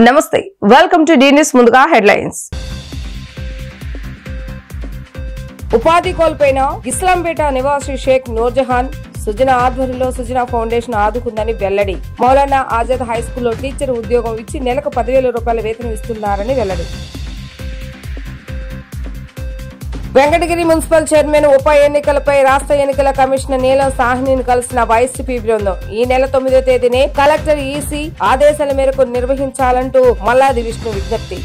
నమస్తే welcome to D news ముందుగా headlines ఉపాధి కోల్పోయిన ఇస్లాంపేట నివాసి షేక్ నూర్జహాన్ సుజనా ఆధ్వర్యంలో సుజనా ఫౌండేషన్ ఆదుకుందని వెల్లడి. మౌలానా ఆజాద్ హై స్కూల్లో టీచర్ ఉద్యోగం ఇచ్చి నెలకు 10,000 రూపాయల వేతనం ఇస్తున్నారని వెల్లడి. వెంకటగిరి మున్సిపల్ చైర్మన్ ఉప ఎన్నికలపై రాష్ట్ర ఎన్నికల కమిషనర్ నీలం సాహ్నిని కలిసిన వైసీపీ బృందం ఈ నెల 9వ తేదీనే కలెక్టర్ ఈసీ ఆదేశాల మేరకు నిర్వహించాలంటూ మల్లాది విష్ణు విజ్ఞప్తి.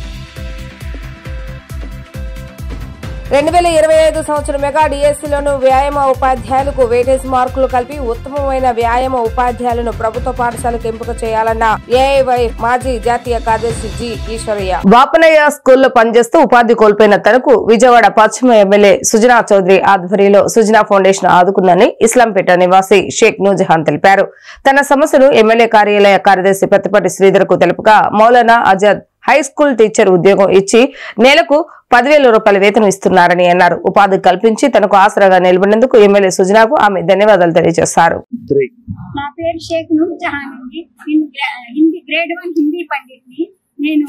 2025 సంవత్సరం మెగా డిఎస్సీలోను వ్యాయామ ఉపాధ్యాయులకు వెయిటేజ్ మార్కులు కలిపి ఉత్తమమైన వ్యాయామ ఉపాధ్యాయులను ప్రభుత్వ పాఠశాలకు ఎంపిక చేయాలన్న ఏఐవైఎఫ్ మాజీ జాతీయ కార్యదర్శి జి ఈశ్వరయ్య. బాపనయ్య స్కూల్లో పనిచేస్తూ ఉపాధి కోల్పోయిన తనకు విజయవాడ పశ్చిమ ఎమ్మెల్యే సుజనా చౌదరి ఆధ్వర్యంలో సుజనా ఫౌండేషన్ ఆదుకుందని ఇస్లాంపేట నివాసి షేక్ నూర్జహాన్ తెలిపారు. తన సమస్యను ఎమ్మెల్యే కార్యాలయ కార్యదర్శి ప్రతిపాటి శ్రీధర్ కు తెలుపగా Maulana Azad high school teacher ఉద్యోగం ఇచ్చి నెలకు 10,000 రూపాయల వేతనం ఇస్తున్నారని అన్నారు. ఉపాధి కల్పించి తనకు ఆసరాగా నిలబడినందుకు ఎమ్మెల్యే సుజనాకు ఆమె ధన్యవాదాలు తెలియజేశారు. నా పేరు షేక్ నూర్జహాన్ అండి. గ్రేడ్ 1 హిందీ పండిట్ని. నేను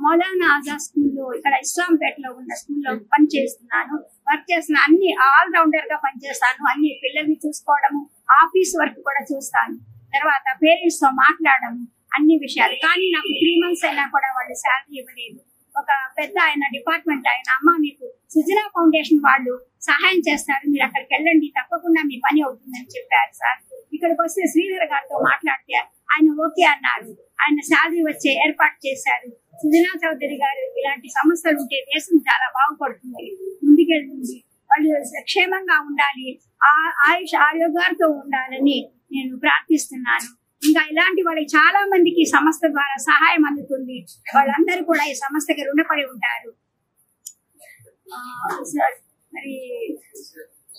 మౌలానా ఆజాద్ స్కూల్లో ఇక్కడ ఇస్లాంపేటలో ఉన్న స్కూల్లో పనిచేస్తున్నాను. వర్క్ చేస్తున్నాను. అన్ని ఆల్ రౌండర్ గా పనిచేస్తాను. అన్ని పిల్లల్ని చూసుకోవడము, ఆఫీస్ వర్క్ కూడా చూస్తాను. తర్వాత పేరెంట్స్ తో మాట్లాడము, అన్ని విషయాలు. కానీ నాకు 3 months అయినా కూడా వాళ్ళు శాలరీ ఇవ్వలేదు. ఒక పెద్ద ఆయన డిపార్ట్మెంట్ ఆయన, అమ్మ మీకు సుజనా ఫౌండేషన్ వాళ్ళు సహాయం చేస్తారు, మీరు అక్కడికి వెళ్ళండి, తప్పకుండా మీ పని అవుతుందని చెప్పారు సార్. ఇక్కడికి వస్తే శ్రీధర్ గారితో మాట్లాడితే ఆయన ఓకే అన్నారు. ఆయన శాలరీ వచ్చే ఏర్పాటు చేశారు. సుజనా చౌదరి గారు ఇలాంటి సమస్యలు ఉంటే దేశం చాలా బాగుపడుతుంది, ముందుకెళ్తుంది, వాళ్ళు క్షేమంగా ఉండాలి, ఆయుష్ ఆరోగ్యాలతో ఉండాలని నేను ప్రార్థిస్తున్నాను. ఇంకా ఇలాంటి వాళ్ళకి చాలా మందికి సంస్థ ద్వారా సహాయం అందుతుంది. వాళ్ళందరూ కూడా ఈ సంస్థకి రుణపడి ఉంటారు.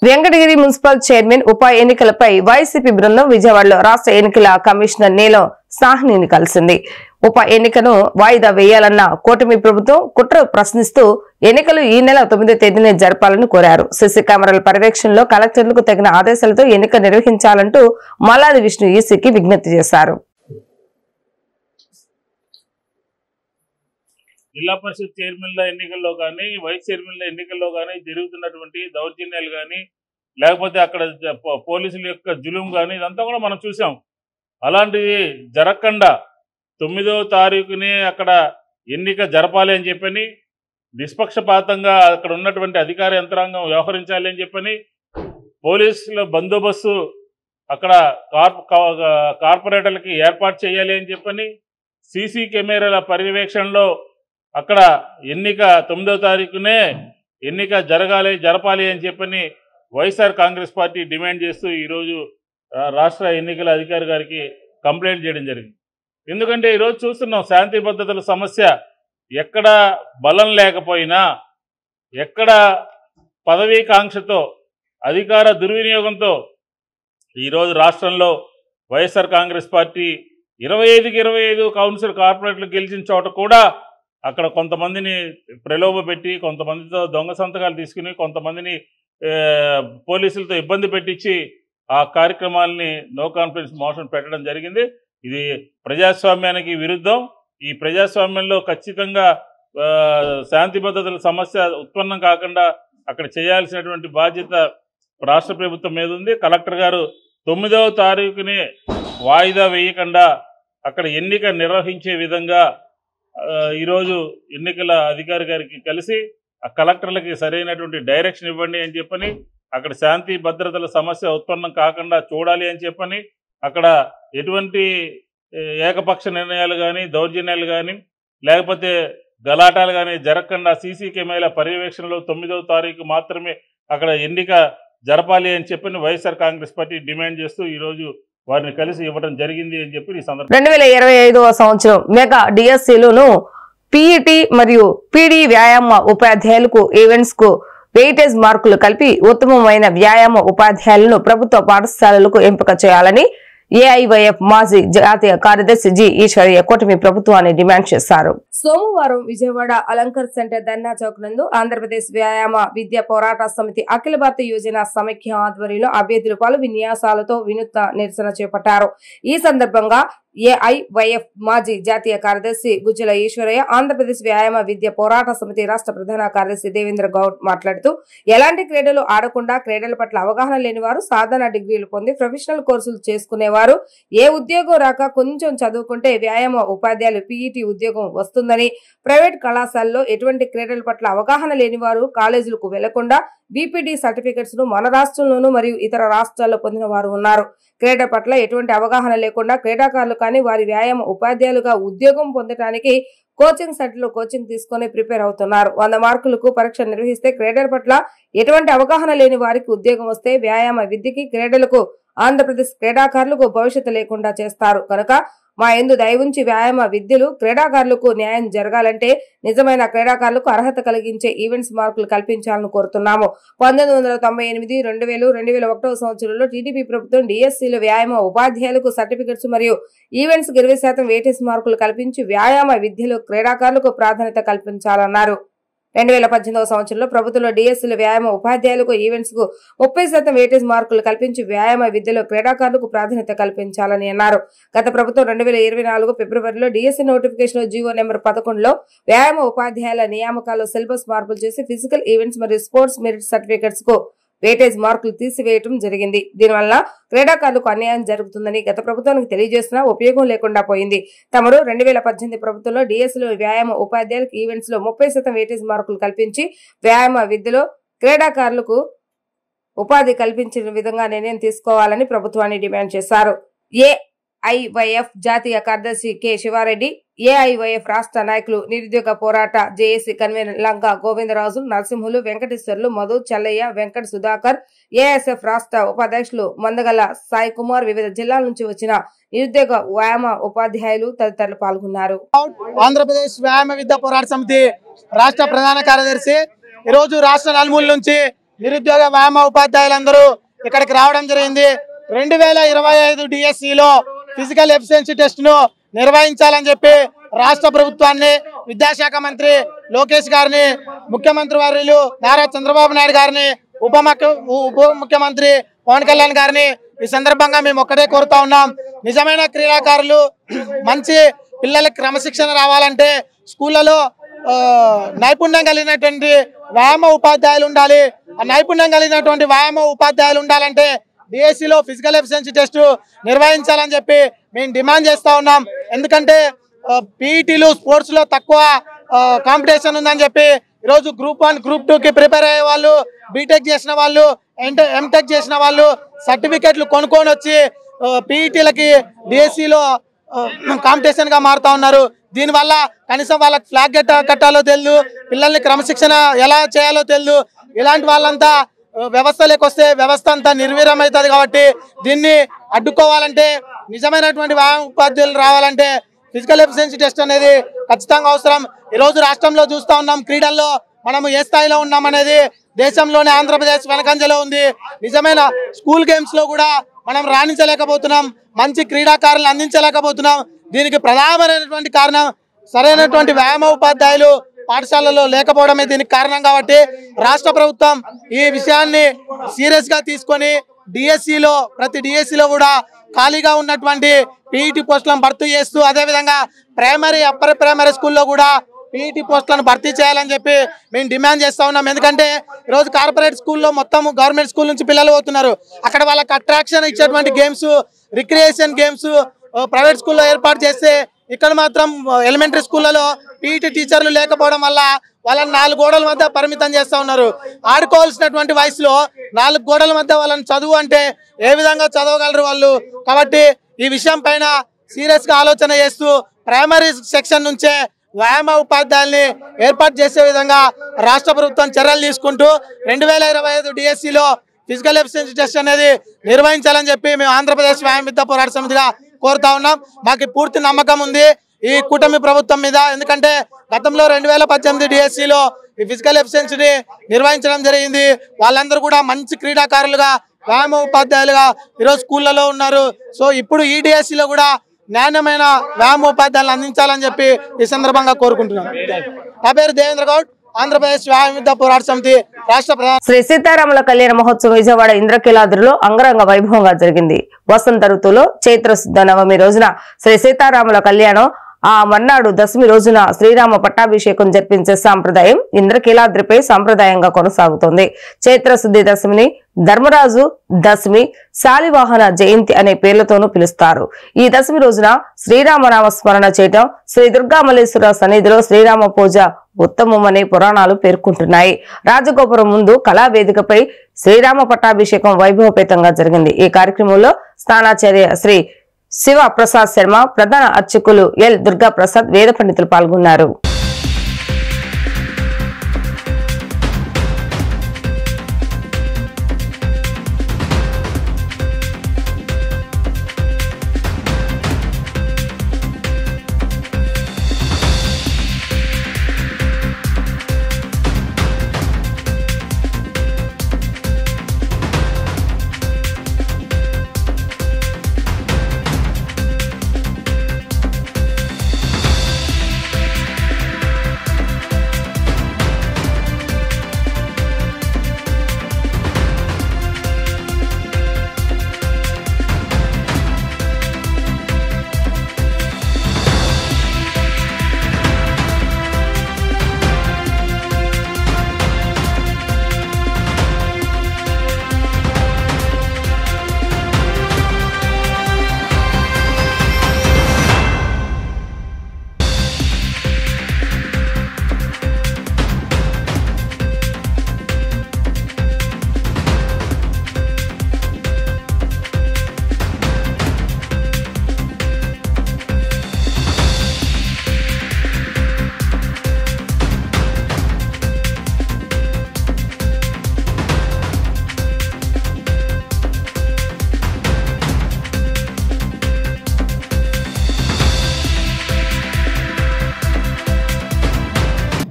వెంకటగిరి మున్సిపల్ చైర్మన్ ఉప ఎన్నికలపై వైసీపీ బృందం విజయవాడలో రాష్ట్ర ఎన్నికల కమిషనర్ నీలం సాహ్నిని కలిసింది. ఉప ఎన్నికను వాయిదా వేయాలన్న కూటమి ప్రభుత్వం కుట్ర ప్రశ్నిస్తూ ఎన్నికలు ఈ నెల 9వ తేదీనే జరపాలని కోరారు. సీసీ కెమెరాల పర్యవేక్షణలో కలెక్టర్లకు తగిన ఆదేశాలతో ఎన్నిక నిర్వహించాలంటూ మల్లాది విష్ణు ఈసీకి విజ్ఞప్తి చేశారు. జిల్లా పరిషత్ చైర్మన్ల ఎన్నికల్లో కానీ, వైస్ చైర్మన్ల ఎన్నికల్లో కానీ జరుగుతున్నటువంటి దౌర్జన్యాలు కానీ, లేకపోతే అక్కడ పోలీసుల యొక్క జులుం కానీ, ఇదంతా కూడా మనం చూసాం. అలాంటివి జరగకుండా 9వ తారీఖునే అక్కడ ఎన్నిక జరపాలి అని చెప్పని, నిష్పక్షపాతంగా అక్కడ ఉన్నటువంటి అధికార యంత్రాంగం వ్యవహరించాలి అని చెప్పని, పోలీసుల బందోబస్తు అక్కడ కార్పొరేటర్లకి ఏర్పాటు చేయాలి అని చెప్పని, సీసీ కెమెరాల పర్యవేక్షణలో అక్కడ ఎన్నిక 9వ తారీఖునే ఎన్నిక జరపాలి అని చెప్పని వైఎస్ఆర్ కాంగ్రెస్ పార్టీ డిమాండ్ చేస్తూ ఈరోజు రాష్ట్ర ఎన్నికల అధికారి గారికి కంప్లైంట్ చేయడం జరిగింది. ఎందుకంటే ఈరోజు చూస్తున్నాం శాంతి భద్రతల సమస్య. ఎక్కడ బలం లేకపోయినా, ఎక్కడ పదవీకాంక్షతో, అధికార దుర్వినియోగంతో ఈరోజు రాష్ట్రంలో వైఎస్ఆర్ కాంగ్రెస్ పార్టీ 25కి 25 కౌన్సిల్ కార్పొరేట్లు గెలిచిన చోట కూడా అక్కడ కొంతమందిని ప్రలోభ పెట్టి, కొంతమందితో దొంగ సంతకాలు తీసుకుని, కొంతమందిని పోలీసులతో ఇబ్బంది పెట్టించి ఆ కార్యక్రమాలని నో కాన్ఫిడెన్స్ మోషన్ పెట్టడం జరిగింది. ఇది ప్రజాస్వామ్యానికి విరుద్ధం. ఈ ప్రజాస్వామ్యంలో ఖచ్చితంగా శాంతి భద్రతల సమస్య ఉత్పన్నం కాకుండా అక్కడ చేయాల్సినటువంటి బాధ్యత రాష్ట్ర ప్రభుత్వం మీద ఉంది. కలెక్టర్ గారు 9వ తారీఖునే వాయిదా వేయకుండా అక్కడ ఎన్నిక నిర్వహించే విధంగా ఈరోజు ఎన్నికల అధికారి గారికి కలిసి ఆ కలెక్టర్లకి సరైనటువంటి డైరెక్షన్ ఇవ్వండి అని చెప్పని, అక్కడ శాంతి భద్రతల సమస్య ఉత్పన్నం కాకుండా చూడాలి అని చెప్పని, అక్కడ ఎటువంటి ఏకపక్ష నిర్ణయాలు కానీ, దౌర్జన్యాలు కానీ, లేకపోతే గలాటాలు కానీ జరగకుండా సీసీ కెమెరాల పర్యవేక్షణలో 9వ తారీఖు మాత్రమే అక్కడ ఎన్నిక జరపాలి అని చెప్పని వైఎస్ఆర్ కాంగ్రెస్ పార్టీ డిమాండ్ చేస్తూ ఈరోజు వారిని కలిసి ఇవ్వడం జరిగింది అని చెప్పి ఈ సందర్భంగా 2025వ సంవత్సరం మెగా డిఎస్సీలోను పీఈటీ మరియు పీడీ వ్యాయామ ఉపాధ్యాయులకు ఈవెంట్స్ కు వెయిటేజ్ మార్కులు కలిపి ఉత్తమమైన వ్యాయామ ఉపాధ్యాయులను ప్రభుత్వ పాఠశాలలకు ఎంపిక చేయాలని ఏఐవైఎఫ్ మాజీ జాతీయ కార్యదర్శి జి ఈశ్వరయ్య కూటమి ప్రభుత్వాన్ని డిమాండ్ చేశారు. సోమవారం విజయవాడ అలంకర్ సెంటర్ ధర్నా చౌక్ నందు ఆంధ్రప్రదేశ్ వ్యాయామ విద్యా పోరాట సమితి అఖిల భారత యోజన సమైక్య ఆధ్వర్యంలో అభ్యర్థులు పలు విన్యాసాలతో వినూత్న నిరసన చేపట్టారు. ఈ సందర్భంగా ఏఐవైఎఫ్ మాజీ జాతీయ కార్యదర్శి గుజ్జల ఈశ్వరయ్య, ఆంధ్రప్రదేశ్ వ్యాయామ విద్య పోరాట సమితి రాష్ట్ర ప్రధాన కార్యదర్శి దేవేంద్ర గౌడ్ మాట్లాడుతూ ఎలాంటి క్రీడలు ఆడకుండా క్రీడల పట్ల అవగాహన లేని వారు సాధన డిగ్రీలు పొంది ప్రొఫెషనల్ కోర్సులు చేసుకునేవారు ఏ ఉద్యోగం రాక కొంచెం చదువుకుంటే వ్యాయామ ఉపాధ్యాయులు పీఈటీ ఉద్యోగం వస్తుందని, ప్రైవేట్ కళాశాలలో ఎటువంటి క్రీడల పట్ల అవగాహన లేని వారు కాలేజీలకు వెళ్లకుండా బీపీడీ సర్టిఫికెట్స్ ను మన రాష్ట్రంలోనూ మరియు ఇతర రాష్ట్రాల్లో పొందిన వారు ఉన్నారు. క్రీడ పట్ల ఎటువంటి అవగాహన లేకుండా క్రీడాకారులు కానీ వారి వ్యాయామ ఉపాధ్యాయులుగా ఉద్యోగం పొందడానికి కోచింగ్ సెంటర్ లో కోచింగ్ తీసుకుని ప్రిపేర్ అవుతున్నారు. 100 మార్కులకు పరీక్ష నిర్వహిస్తే క్రీడల పట్ల ఎటువంటి అవగాహన లేని వారికి ఉద్యోగం వస్తే వ్యాయామ విద్యకి క్రీడలకు ఆంధ్రప్రదేశ్ క్రీడాకారులకు భవిష్యత్తు లేకుండా చేస్తారు. కనుక మా యందు దయవుంచి వ్యాయామ విద్యలు క్రీడాకారులకు న్యాయం జరగాలంటే నిజమైన క్రీడాకారులకు అర్హత కలిగించే ఈవెంట్స్ మార్కులు కల్పించాలని కోరుతున్నాము. 1998, 2000, 2001 సంవత్సరంలో టీడీపీ ప్రభుత్వం డిఎస్సీలో వ్యాయామ ఉపాధ్యాయులకు సర్టిఫికెట్స్ మరియు ఈవెంట్స్ 20% వెయిటేజ్ మార్కులు కల్పించి వ్యాయామ విద్యలో క్రీడాకారులకు ప్రాధాన్యత కల్పించాలన్నారు. 2018 సంవత్సరంలో ప్రభుత్వంలో డిఎస్సీలో వ్యాయామ ఉపాధ్యాయులకు ఈవెంట్స్ కు 30% వెయిటేజ్ మార్కులు కల్పించి వ్యాయామ విద్యలో క్రీడాకారులకు ప్రాధాన్యత కల్పించాలని అన్నారు. గత ప్రభుత్వం 2024 ఫిబ్రవరిలో డిఎస్సీ నోటిఫికేషన్ జీవో నెంబర్ 11లో వ్యాయామ ఉపాధ్యాయుల నియామకాల్లో సిలబస్ మార్పులు చేసి ఫిజికల్ ఈవెంట్స్ మరియు స్పోర్ట్స్ మెరిట్ సర్టిఫికెట్స్ కు వెయిటేజ్ మార్కులు తీసివేయటం జరిగింది. దీనివల్ల క్రీడాకారులకు అన్యాయం జరుగుతుందని గత ప్రభుత్వానికి తెలియజేసినా ఉపయోగం లేకుండా పోయింది. తమరు 2018 ప్రభుత్వంలో డిఎస్సీలో వ్యాయామ ఉపాధ్యాయులకు ఈవెంట్స్ లో 30% వెయిటేజ్ మార్కులు కల్పించి వ్యాయామ విద్యలో క్రీడాకారులకు ఉపాధి కల్పించిన విధంగా నిర్ణయం తీసుకోవాలని ప్రభుత్వాన్ని డిమాండ్ చేశారు. ఏఐవైఎఫ్ జాతీయ కార్యదర్శి కె శివారెడ్డి, ఏఐవైఎఫ్ రాష్ట్ర నాయకులు నిరుద్యోగ పోరాట జేఏసీ కన్వీనర్ లంక గోవిందరాజు, నరసింహులు, వెంకటేశ్వర్లు, మధు, చల్లయ్య, వెంకట సుధాకర్, ఏఎస్ఎఫ్ రాష్ట్ర ఉపాధ్యక్షులు మందగల సాయి కుమార్, వివిధ జిల్లాల నుంచి వచ్చిన నిరుద్యోగ వ్యాయామ ఉపాధ్యాయులు తదితరులు పాల్గొన్నారు. ఆంధ్రప్రదేశ్ వ్యాయామ విద్య పోరాట సమితి రాష్ట్ర ప్రధాన కార్యదర్శి ఈ రోజు రాష్ట్ర నలుమూల నుంచి నిరుద్యోగ వ్యాయామ ఉపాధ్యాయులందరూ ఇక్కడికి రావడం జరిగింది. 2025 డిఎస్సిలో ఫిజికల్ ఎఫిషియన్సీ టెస్ట్ ను నిర్వహించాలని చెప్పి రాష్ట్ర ప్రభుత్వాన్ని, విద్యాశాఖ మంత్రి లోకేష్ గారిని, ముఖ్యమంత్రి వర్యులు నారా చంద్రబాబు నాయుడు గారిని, ఉప ముఖ్యమంత్రి పవన్ కళ్యాణ్ గారిని ఈ సందర్భంగా మేము ఒక్కటే కోరుతా ఉన్నాం. నిజమైన క్రీడాకారులు, మంచి పిల్లలకు క్రమశిక్షణ రావాలంటే స్కూళ్ళలో నైపుణ్యం కలిగినటువంటి వ్యాయామ ఉపాధ్యాయులు ఉండాలి. ఆ నైపుణ్యం కలిగినటువంటి వ్యాయామ ఉపాధ్యాయులు ఉండాలంటే డిఎస్సిలో ఫిజికల్ ఎఫిషియన్సీ టెస్ట్ నిర్వహించాలని చెప్పి మేము డిమాండ్ చేస్తా ఉన్నాం. ఎందుకంటే పీఈటీలు స్పోర్ట్స్ లో తక్కువ కాంపిటీషన్ ఉందని చెప్పి ఈరోజు గ్రూప్ 1, గ్రూప్ 2కి ప్రిపేర్ అయ్యే వాళ్ళు, బీటెక్ చేసిన వాళ్ళు, ఎంటెక్ చేసిన వాళ్ళు సర్టిఫికెట్లు కొనుక్కొని వచ్చి పీఈటీలకి డిఎస్సిలో కాంపిటీషన్ గా మారుతా ఉన్నారు. దీనివల్ల కనీసం వాళ్ళకి ఫ్లాగ్ కట్టాలో తెలియదు, పిల్లల్ని క్రమశిక్షణ ఎలా చేయాలో తెలియదు. ఇలాంటి వాళ్ళంతా వ్యవస్థలోకి వస్తే వ్యవస్థ అంతా నిర్వీర్యం అవుతుంది. కాబట్టి దీన్ని అడ్డుకోవాలంటే, నిజమైనటువంటి వ్యాయామ ఉపాధ్యాయులు రావాలంటే ఫిజికల్ ఎఫిషియన్సీ టెస్ట్ అనేది ఖచ్చితంగా అవసరం. ఈరోజు రాష్ట్రంలో చూస్తూ ఉన్నాం, క్రీడల్లో మనము ఏ స్థాయిలో ఉన్నామనేది దేశంలోనే ఆంధ్రప్రదేశ్ వెనకంజలో ఉంది. నిజమైన స్కూల్ గేమ్స్ లో కూడా మనం రాణించలేకపోతున్నాం, మంచి క్రీడాకారులను అందించలేకపోతున్నాం. దీనికి ప్రధానమైనటువంటి కారణం సరైనటువంటి వ్యాయామ ఉపాధ్యాయులు పాఠశాలలో లేకపోవడమే దీనికి కారణం. కాబట్టి రాష్ట్ర ప్రభుత్వం ఈ విషయాన్ని సీరియస్ గా తీసుకొని డిఎస్సిలో ప్రతి డిఎస్సిలో కూడా ఖాళీగా ఉన్నటువంటి పీఈటీ పోస్టులను భర్తీ చేస్తూ, అదేవిధంగా ప్రైమరీ, అప్పర్ ప్రైమరీ స్కూల్లో కూడా పీఈటీ పోస్టులను భర్తీ చేయాలని చెప్పి మేము డిమాండ్ చేస్తా ఉన్నాం. ఎందుకంటే ఈరోజు కార్పొరేట్ స్కూల్లో మొత్తం గవర్నమెంట్ స్కూల్ నుంచి పిల్లలు పోతున్నారు. అక్కడ వాళ్ళకి అట్రాక్షన్ ఇచ్చేటువంటి గేమ్స్, రిక్రియేషన్ గేమ్స్ ప్రైవేట్ స్కూల్లో ఏర్పాటు చేస్తే ఇక్కడ మాత్రం ఎలిమెంటరీ స్కూళ్ళలో పీఈటీ టీచర్లు లేకపోవడం వల్ల వాళ్ళని 4 గోడల మధ్య పరిమితం చేస్తూ ఉన్నారు. ఆడుకోవాల్సినటువంటి వయసులో 4 గోడల మధ్య వాళ్ళని చదువు అంటే ఏ విధంగా చదవగలరు వాళ్ళు? కాబట్టి ఈ విషయం పైన సీరియస్ గా ఆలోచన చేస్తూ ప్రైమరీ సెక్షన్ నుంచే వ్యాయామ ఉపాధ్యాయుల్ని ఏర్పాటు చేసే విధంగా రాష్ట్ర ప్రభుత్వం చర్యలు తీసుకుంటూ 2025 డిఎస్సిలో ఫిజికల్ ఎఫిషియన్సీ టెస్ట్ అనేది నిర్వహించాలని చెప్పి మేము ఆంధ్రప్రదేశ్ వ్యాయామ విద్య పోరాట సమితిగా కోరుతా ఉన్నాం. మాకు పూర్తి నమ్మకం ఉంది ఈ కూటమి ప్రభుత్వం మీద. ఎందుకంటే గతంలో 2018 డిఎస్సిలో ఈ ఫిజికల్ ఎఫిషియన్సీని నిర్వహించడం జరిగింది. వాళ్ళందరూ కూడా మంచి క్రీడాకారులుగా, వ్యాయామ ఉపాధ్యాయులుగా ఈరోజు స్కూళ్ళలో ఉన్నారు. సో ఇప్పుడు ఈ డిఎస్సిలో కూడా నాణ్యమైన వ్యాయామ ఉపాధ్యాయులను అందించాలని చెప్పి ఈ సందర్భంగా కోరుకుంటున్నాం. నా పేరు దేవేంద్ర గౌడ్, ఆంధ్రప్రదేశ్ వ్యాయామ విద్య పోరాట సమితి రాష్ట్ర ప్రధాన. శ్రీ సీతారాముల కళ్యాణ మహోత్సవం విజయవాడ ఇంద్రకీలాద్రిలో అంగరంగ వైభవంగా జరిగింది. వసంత ఋతువులో చైత్ర శుద్ధ నవమి రోజున శ్రీ సీతారాముల కళ్యాణం, ఆ మర్నాడు దశమి రోజున శ్రీరామ పట్టాభిషేకం జరిపించే సాంప్రదాయం ఇంద్రకీలాద్రిపై సాంప్రదాయంగా కొనసాగుతోంది. చైత్ర శుద్ధి దశమిని ధర్మరాజు దశమి, శాలివాహన జయంతి అనే పేర్లతోనూ పిలుస్తారు. ఈ దశమి రోజున శ్రీరామనామ స్మరణ చేయటం, శ్రీ దుర్గామల్లేశ్వర సన్నిధిలో శ్రీరామ పూజ ఉత్తమమని పురాణాలు పేర్కొంటున్నాయి. రాజగోపురం ముందు కళావేదికపై శ్రీరామ పట్టాభిషేకం వైభవపేతంగా జరిగింది. ఈ కార్యక్రమంలో స్థానాచార్య శ్రీ శివ ప్రసాద్ శర్మ, ప్రధాన అర్చకులు ఎల్ దుర్గా ప్రసాద్, వేద పండితులు పాల్గొన్నారు.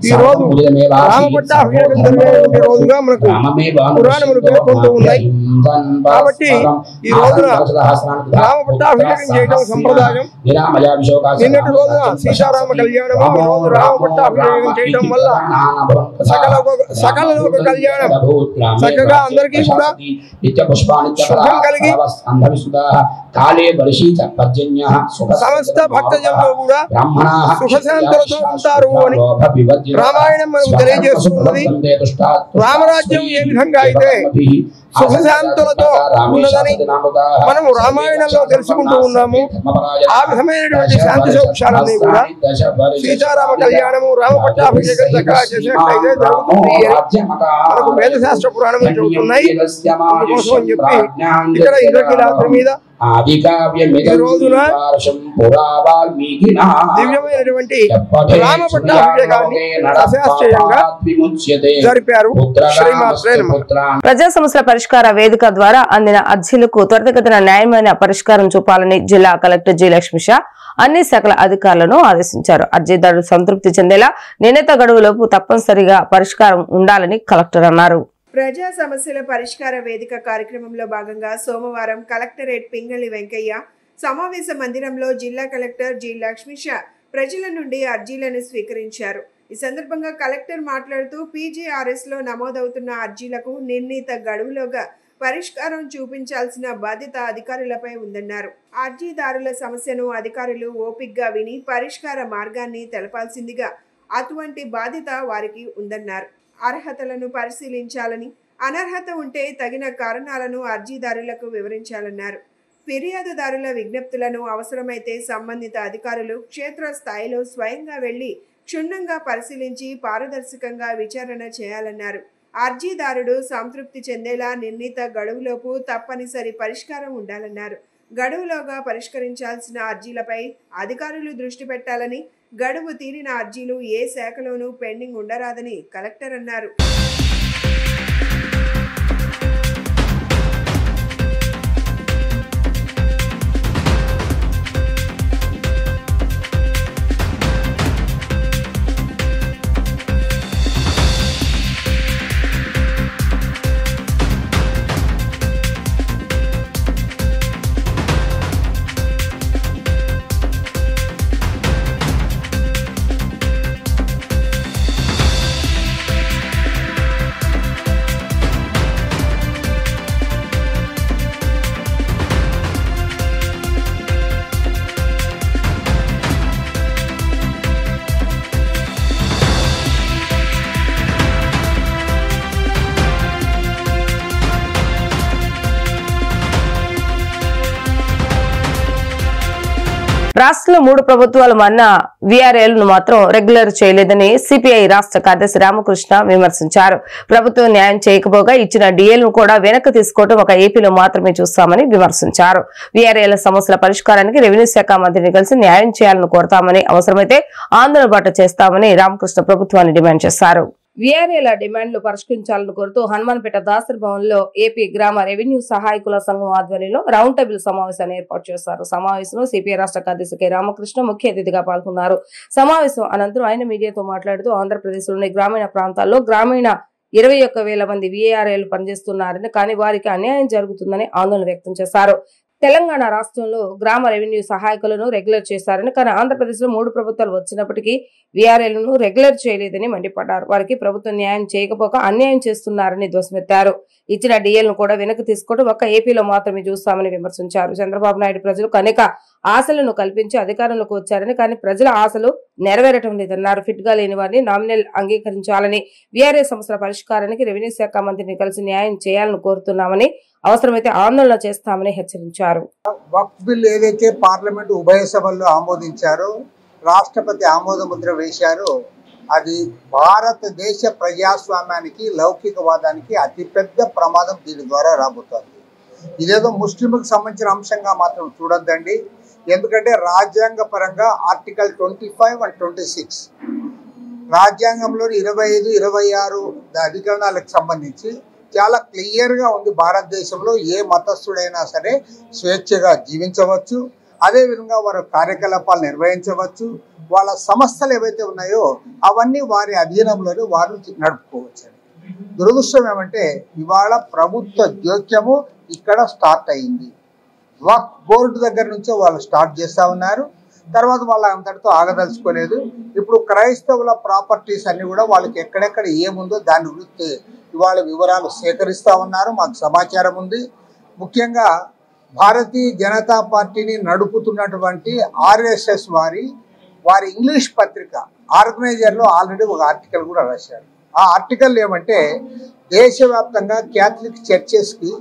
ఈ రోజు రామపట్టాభిషేకం జరిగే రోజుగా మనకు పురాణములు పేర్కొంటూ ఉన్నాయి. కాబట్టి ఈ రోజున రామపట్టాభిషేకం చేయడం సంప్రదాయం. నిన్నటి రోజున సీతారామ కళ్యాణము, ఈ రోజు రామపట్టాభిషేకం చేయడం వల్ల సకల లోక కళ్యాణం చక్కగా అందరికీ కూడా శుభం కలిగి సమస్త భక్తజనులు కూడా సుఖశాంతులతో ఉంటారు అని రామాయణం మనకు తెలియజేస్తున్నది. రామరాజ్యం ఏ విధంగా అయితే సుఖశాంతులతో ఉన్నదని మనము రామాయణంలో తెలుసుకుంటూ ఉన్నాము. ఆ విధమైనటువంటి శాంతి సౌఖ్యాలన్నీ కూడా సీతారామ కళ్యాణము, రామ పట్టాభిషేకం చక్కగా చేసినట్లయితే జరుగుతుంది అని మనకు వేదశాస్త్ర పురాణములు చెబుతున్నాయి. అందుకోసం అని చెప్పి ఇక్కడ ఇంద్రకీలాద్రి మీద దివ్యమైనటువంటి రామ పట్టాభిషేకాన్ని అశాస్త్రీయంగా జరిపారు. ప్రజా సమస్యల పరిష్కార వేదిక ద్వారా అందిన అర్జీలకు త్వరితగతిన న్యాయమైన పరిష్కారం చూపాలని జిల్లా కలెక్టర్ జి లక్ష్మీష అన్ని శాఖల అధికారులను ఆదేశించారు. అర్జీదారులు సంతృప్తి చెందేలా నిర్ణీత గడువులోపు తప్పనిసరిగా పరిష్కారం ఉండాలని కలెక్టర్ అన్నారు. ప్రజా సమస్యల పరిష్కార వేదిక కార్యక్రమంలో భాగంగా సోమవారం కలెక్టరేట్ పింగళి వెంకయ్య సమావేశ మందిరంలో జిల్లా కలెక్టర్ జి లక్ష్మీష ప్రజల నుండి అర్జీలను స్వీకరించారు. ఈ సందర్భంగా కలెక్టర్ మాట్లాడుతూ PGRS లో నమోదవుతున్న అర్జీలకు నిర్ణీత గడువులోగా పరిష్కారం చూపించాల్సిన బాధ్యత అధికారులపై ఉందన్నారు. అర్జీదారుల సమస్యను అధికారులు ఓపికగా విని పరిష్కార మార్గాన్ని తెలపాల్సిందిగా అటువంటి బాధ్యత వారికి ఉందన్నారు. అర్హతలను పరిశీలించాలని, అనర్హత ఉంటే తగిన కారణాలను అర్జీదారులకు వివరించాలన్నారు. ఫిర్యాదుదారుల విజ్ఞప్తులను అవసరమైతే సంబంధిత అధికారులు క్షేత్రస్థాయిలో స్వయంగా వెళ్లి క్షుణ్ణంగా పరిశీలించి పారదర్శకంగా విచారణ చేయాలన్నారు. అర్జీదారుడు సంతృప్తి చెందేలా నిర్ణీత గడువులోపు తప్పనిసరి పరిష్కారం ఉండాలన్నారు. గడువులోగా పరిష్కరించాల్సిన అర్జీలపై అధికారులు దృష్టి పెట్టాలని, గడువు తీరిన అర్జీలు ఏ శాఖలోనూ పెండింగ్ ఉండరాదని కలెక్టర్ అన్నారు. రాష్ట్రంలో 3 ప్రభుత్వాలు మారిన వీఆర్ఏలను మాత్రం రెగ్యులర్ చేయలేదని సిపిఐ రాష్ట్ర కార్యదర్శి రామకృష్ణ విమర్శించారు. ప్రభుత్వం న్యాయం చేయకపోగా ఇచ్చిన డిఏలను కూడా వెనక్కి తీసుకోవడం ఒక ఏపీలో మాత్రమే చూస్తామని విమర్శించారు. వీఆర్ఏల సమస్యల పరిష్కారానికి రెవెన్యూ శాఖ మంత్రిని కలిసి న్యాయం చేయాలని కోరతామని, అవసరమైతే ఆందోళన బాట చేస్తామని రామకృష్ణ ప్రభుత్వాన్ని డిమాండ్ చేశారు. వీఆర్ఏల డిమాండ్లు పరిష్కరించాలని కోరుతూ హనుమాన్పేట దాసరి భవన్ లో ఏపీ గ్రామ రెవెన్యూ సహాయకుల సంఘం ఆధ్వర్యంలో రౌండ్ టేబుల్ సమావేశాన్ని ఏర్పాటు చేశారు. సమావేశంలో సిపిఐ రాష్ట్ర కార్యదర్శి కె రామకృష్ణ ముఖ్య అతిథిగా పాల్గొన్నారు. సమావేశం అనంతరం ఆయన మీడియాతో మాట్లాడుతూ ఆంధ్రప్రదేశ్ లోని గ్రామీణ ప్రాంతాల్లో 21,000 మంది వీఆర్ఏలు పనిచేస్తున్నారని, కానీ వారికి అన్యాయం జరుగుతుందని ఆందోళన వ్యక్తం చేశారు. తెలంగాణ రాష్ట్రంలో గ్రామ రెవెన్యూ సహాయకులను రెగ్యులర్ చేశారని, కానీ ఆంధ్రప్రదేశ్ లో 3 ప్రభుత్వాలు వచ్చినప్పటికీ వీఆర్ఏలను రెగ్యులర్ చేయలేదని మండిపడ్డారు. వారికి ప్రభుత్వం న్యాయం చేయకపోక అన్యాయం చేస్తున్నారని ధ్వసమెత్తారు. ఇచ్చిన డిఏలను కూడా వెనక్కి తీసుకోవడం ఒక్క ఏపీలో మాత్రమే చూస్తామని విమర్శించారు. చంద్రబాబు నాయుడు ప్రజలకు అనేక ఆశలను కల్పించి అధికారంలోకి వచ్చారని, కానీ ప్రజల ఆశలు నెరవేరటం లేదన్నారు. ఫిట్ గా లేని వారిని నామినల్ అంగీకరించాలని, వీఆర్ఏ సమస్యల పరిష్కారానికి రెవెన్యూ శాఖ మంత్రిని కలిసి న్యాయం చేయాలని కోరుతున్నామని, అవసరమైతే ఆందోళన చేస్తామని హెచ్చరించారు. వక్ఫ్ బిల్ ఏదైతే పార్లమెంట్ ఉభయ సభల్లో ఆమోదించారో, రాష్ట్రపతి ఆమోద ముద్ర వేశారో, అది భారతదేశ ప్రజాస్వామ్యానికి, లౌకికవాదానికి అతిపెద్ద ప్రమాదం దీని ద్వారా రాబోతోంది. ఇదేదో ముస్లింలకు సంబంధించిన అంశంగా మాత్రం చూడొద్దండి. ఎందుకంటే రాజ్యాంగ పరంగా ఆర్టికల్ 25 and 26 రాజ్యాంగంలోని 25, 26 అధికరణాలకు సంబంధించి చాలా క్లియర్గా ఉంది. భారతదేశంలో ఏ మతస్థుడైనా సరే స్వేచ్ఛగా జీవించవచ్చు, అదేవిధంగా వారి కార్యకలాపాలు నిర్వహించవచ్చు, వాళ్ళ సంస్థలు ఏవైతే ఉన్నాయో అవన్నీ వారి అధీనంలోనే వారు నడుపుకోవచ్చు. దురదృష్టం ఏమంటే ఇవాళ ప్రభుత్వ జోక్యము ఇక్కడ స్టార్ట్ అయింది. వక్ఫ్ బోర్డు దగ్గర నుంచే వాళ్ళు స్టార్ట్ చేస్తూ ఉన్నారు. తర్వాత వాళ్ళ అంతటితో ఆగదలుచుకోలేదు. ఇప్పుడు క్రైస్తవుల ప్రాపర్టీస్ అన్ని కూడా వాళ్ళకి ఎక్కడెక్కడ ఏముందో దాని గురించి ఇవాళ వివరాలు సేకరిస్తూ ఉన్నారు. మాకు సమాచారం ఉంది. ముఖ్యంగా భారతీయ జనతా పార్టీని నడుపుతున్నటువంటి ఆర్ఎస్ఎస్ వారి ఇంగ్లీష్ పత్రిక ఆర్గనైజర్లో ఆల్రెడీ ఒక ఆర్టికల్ కూడా రాశారు. ఆ ఆర్టికల్ ఏమంటే దేశవ్యాప్తంగా క్యాథలిక్ చర్చెస్కి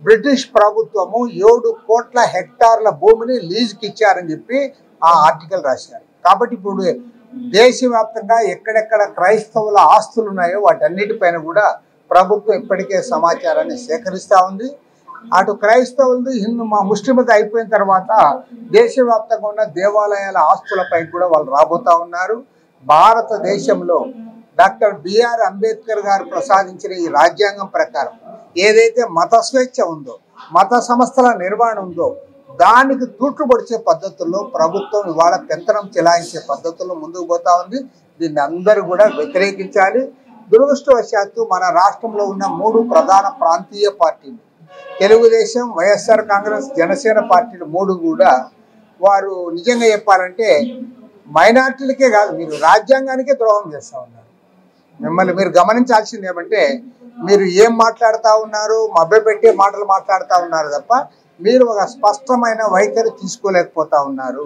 బ్రిటిష్ ప్రభుత్వము 7 కోట్ల హెక్టార్ల భూమిని లీజుకి ఇచ్చారని చెప్పి ఆ ఆర్టికల్ రాశారు. కాబట్టి ఇప్పుడు దేశవ్యాప్తంగా ఎక్కడెక్కడ క్రైస్తవుల ఆస్తులు ఉన్నాయో వాటన్నిటిపైన కూడా ప్రభుత్వం ఇప్పటికే సమాచారాన్ని సేకరిస్తూ ఉంది. అటు క్రైస్తవులది ముస్లింలది అయిపోయిన తర్వాత దేశవ్యాప్తంగా ఉన్న దేవాలయాల ఆస్తులపై కూడా వాళ్ళు రాబోతూ ఉన్నారు. భారతదేశంలో డాక్టర్ బిఆర్ అంబేద్కర్ గారు ప్రసాదించిన ఈ రాజ్యాంగం ప్రకారం ఏదైతే మత స్వేచ్ఛ ఉందో, మత సంస్థల నిర్వహణ ఉందో దానికి తూట్లు పొడిచే పద్ధతుల్లో ప్రభుత్వం ఇవాళ పెంతనం చెలాయించే పద్ధతుల్లో ముందుకు పోతా ఉంది. దీన్ని అందరూ కూడా వ్యతిరేకించాలి. దురదృష్టవశాత్తు మన రాష్ట్రంలో ఉన్న 3 ప్రధాన ప్రాంతీయ పార్టీలు తెలుగుదేశం, వైఎస్ఆర్ కాంగ్రెస్, జనసేన పార్టీలు 3 కూడా వారు నిజంగా చెప్పాలంటే మైనార్టీలకే కాదు, మీరు రాజ్యాంగానికే ద్రోహం చేస్తూ ఉన్నారు. మిమ్మల్ని మీరు గమనించాల్సింది ఏమంటే మీరు ఏం మాట్లాడుతూ ఉన్నారు, మభ్యపెట్టే మాటలు మాట్లాడుతూ ఉన్నారు తప్ప మీరు ఒక స్పష్టమైన వైఖరి తీసుకోలేకపోతా ఉన్నారు.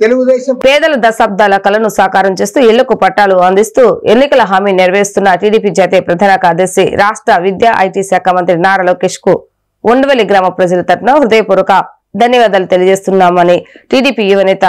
తెలుగుదేశం పేదల దశాబ్దాల కలను సాకారం చేస్తూ ఇళ్లకు పట్టాలు అందిస్తూ ఎన్నికల హామీ నెరవేరుస్తున్న టీడీపీ జాతీయ ప్రధాన కార్యదర్శి రాష్ట్ర విద్యా ఐటీ శాఖ మంత్రి నారా లోకేష్ కు ఉండవల్లి గ్రామ ప్రజల తరఫున హృదయపూర్వక ధన్యవాదాలు తెలియజేస్తున్నామని టీడీపీ యువనేత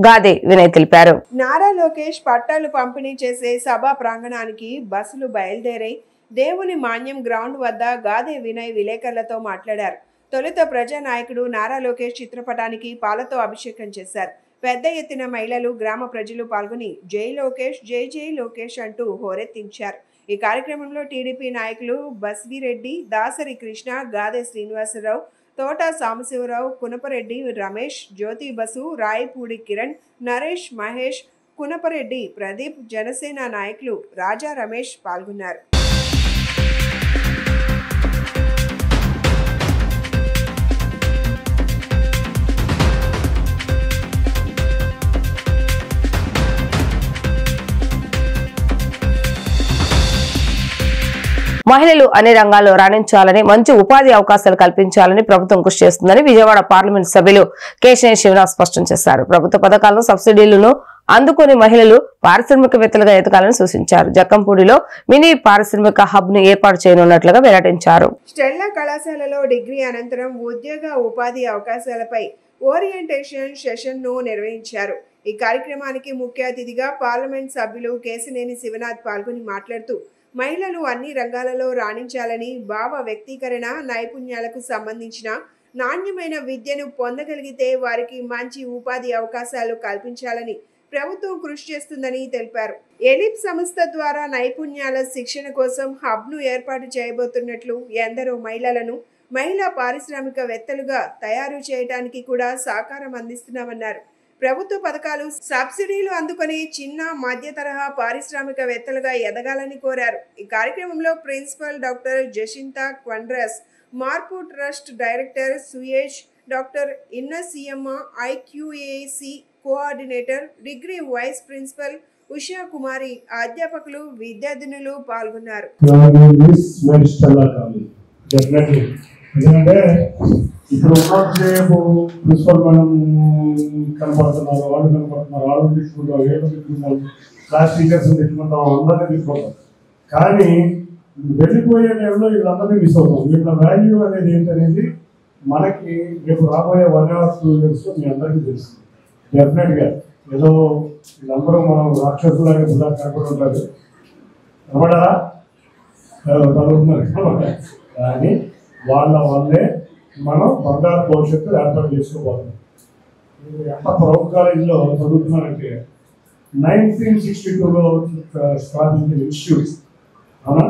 గాదే వినయ్ తెలిపారు. నారా లోకేష్ పట్టాలు పంపిణీ చేసే సభా ప్రాంగణానికి బస్సులు బయలుదేరాయి. దేవుని మాన్యం గ్రౌండ్ వద్ద గాదే వినయ్ విలేకరులతో మాట్లాడారు. తొలుత ప్రజానాయకుడు నారా లోకేష్ చిత్రపటానికి పాలతో అభిషేకం చేశారు. పెద్ద ఎత్తున మహిళలు, గ్రామ ప్రజలు పాల్గొని జై లోకేష్, జై జై లోకేష్ అంటూ హోరెత్తించారు. ఈ కార్యక్రమంలో టీడీపీ నాయకులు బస్విరెడ్డి, దాసరి కృష్ణ, గాదే శ్రీనివాసరావు, తోట సాంబశివరావు, కునపరెడ్డి రమేష్, జ్యోతి బసు, రాయపూడి కిరణ్, నరేష్, మహేష్, కునపరెడ్డి ప్రదీప్, జనసేన నాయకులు రాజా రమేష్ పాల్గొన్నారు. మహిళలు అన్ని రంగాల్లో రాణించాలని, మంచి ఉపాధి అవకాశాలు కల్పించాలని ప్రభుత్వం కృషి చేస్తుందని విజయవాడ పార్లమెంట్ సభ్యులు కేశినేని శివనాథ్ స్పష్టం చేశారు. ప్రభుత్వ పథకాలను, సబ్సిడీలను అందుకొని మహిళలు పారిశ్రామికవేత్తలుగా ఎదగాలని సూచించారు. జక్కంపూడిలో మినీ పారిశ్రామిక హబ్ ను ఏర్పాటు చేయనున్నట్లుగా వెల్లడించారు. స్టెల్లా కళాశాలలో డిగ్రీ అనంతరం ఉద్యోగ ఉపాధి అవకాశాలపై ఓరియంటేషన్ సెషన్ ను నిర్వహించారు. ఈ కార్యక్రమానికి ముఖ్య అతిథిగా పార్లమెంట్ సభ్యులు కేశినేని శివనాథ్ పాల్గొని మాట్లాడుతూ మహిళలు అన్ని రంగాలలో రాణించాలని, భావ వ్యక్తీకరణ నైపుణ్యాలకు సంబంధించిన నాణ్యమైన విద్యను పొందగలిగితే వారికి మంచి ఉపాధి అవకాశాలు కల్పించాలని ప్రభుత్వం కృషి చేస్తుందని తెలిపారు. ఎలిప్ సంస్థ ద్వారా నైపుణ్యాల శిక్షణ కోసం హబ్ ను ఏర్పాటు చేయబోతున్నట్లు, ఎందరో మహిళలను మహిళా పారిశ్రామికవేత్తలుగా తయారు చేయడానికి కూడా సహకారం అందిస్తున్నామన్నారు. ప్రభుత్వ పథకాలు, సబ్సిడీలు అందుకొని చిన్న మధ్య తరహా పారిశ్రామికవేత్తలుగా ఎదగాలని కోరారు. ఈ కార్యక్రమంలో ప్రిన్సిపల్ డాక్టర్ జషింతా క్వండ్రస్, మార్పు ట్రస్ట్ డైరెక్టర్ సుయేష్, డాక్టర్ ఇన్నసీఎమ్మ, IQAC coordinator, degree vice principal Usha Kumari, అధ్యాపకులు, విద్యార్థినులు పాల్గొన్నారు. ఎందుకంటే ఇప్పుడు ఉన్నసేపు ప్రిన్సిపల్ మేడం కనపడుతున్నారు, వాళ్ళు కనపడుతున్నారు, వాళ్ళు తీసుకుంటాం, ఏదో తీసుకుంటాం, క్లాస్ టీచర్స్ తీసుకుంటాం, అందరినీ తీసుకుంటాం. కానీ వెళ్ళిపోయే టైంలో వీళ్ళందరినీ మిస్ అవుతాం. వీళ్ళ వాల్యూ అనేది ఏంటనేది మనకి రేపు రాబోయే 1 or 2 years మీ అందరికీ తెలుస్తుంది. డెఫినెట్గా ఏదో వీళ్ళందరూ మనం రాక్షసులాగా ఇలా కనపడుతుంటారు, కనపడారా చదువుతున్నారు. కానీ వాళ్ళ వల్లే మనం బంగారు భవిష్యత్తు ఏర్పాటు చేసుకోబోతున్నాం. ఎంత ప్రముఖ కాలేజీలో చదువుతున్నారంటే 1962లో స్థాపించిన ఇన్స్టిట్యూట్స్. అవునా,